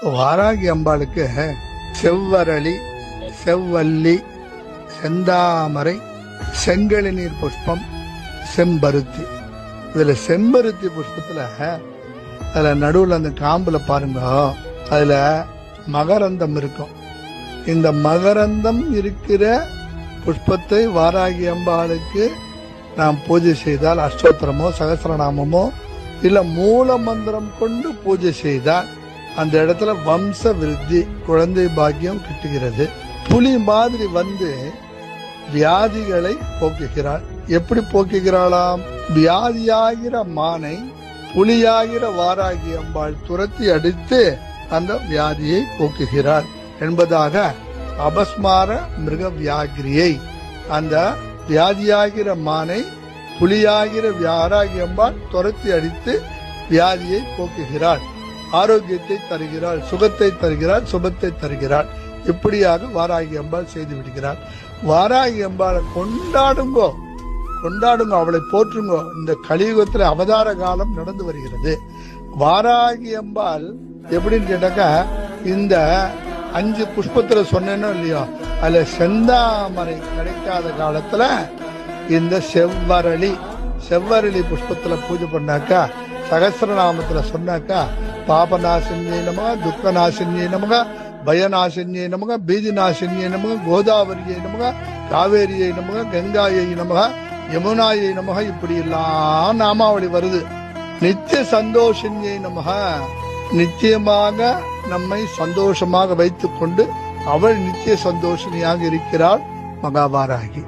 வாராகி அம்பாளுக்கு செவ்வரளி, செவ்வல்லி, செந்தாமரை, செங்கழுநீர் புஷ்பம், செம்பருத்தி. இதுல செம்பருத்தி புஷ்பத்துல அதுல நடுவுல அந்த காம்புல பாருங்க, அதுல மகரந்தம் இருக்கும். இந்த மகரந்தம் இருக்கிற புஷ்பத்தை வாராகி அம்பாளுக்கு நாம் பூஜை செய்தால், அஷ்டோத்திரமோ சகஸ்ரநாமமோ இல்ல மூல மந்திரம் கொண்டு பூஜை செய்தால் அந்த இடத்துல வம்ச விருத்தி, குழந்தை பாக்கியம் கிட்டுகிறது. புலி மாதிரி வந்து வியாதிகளை போக்குகிறாள். எப்படி போக்குகிறாளாம்? வியாதியாகிற மானை புலியாகிற வாராகி அம்பாள் துரத்தி அடித்து அந்த வியாதியை போக்குகிறாள் என்பதாக அபஸ்மார மிருக வியாகிரியை, அந்த வியாதியாகிற மானை புலியாகிற வாராகி அம்பாள் துரத்தி அடித்து வியாதியை போக்குகிறாள். ஆரோக்கியத்தை தருகிறாள், சுகத்தை தருகிறாள், சுபத்தை தருகிறாள். இப்படியாக வாராகி அம்பாள் செய்து விடுகிறாள். வாராகி அம்பாளை கொண்டாடுங்கோ, கொண்டாடுங்க, அவளை போற்றுங்கோ. இந்த கலியுகத்துல அவதார காலம் நடந்து வருகிறது. வாராகி அம்பாள் எப்படின்னு கேட்டாக்கா, இந்த 5 புஷ்பத்துல சொன்னேனோ இல்லையோ, அதுல செந்தாமரை கிடைக்காத காலத்துல இந்த செவ்வரளி புஷ்பத்துல பூஜை பண்ணாக்கா, சகஸ்ரநாமத்துல சொன்னாக்கா, பாபநாசின்யே நமக, துக்கநாசின்யே நமக, பயநாசின்யே நமக, பீஜநாசின்யே நமக, கோதாவரியை நமக, காவேரியை நமக, கங்காயை நமக, யமுனாயை நமக, இப்படி எல்லாம் நாமாவளி வருது. நித்திய சந்தோஷன்யை நமக, நிச்சயமாக நம்மை சந்தோஷமாக வைத்துக் கொண்டு அவள் நித்திய சந்தோஷினியாக இருக்கிறாள் மகாவாராகி.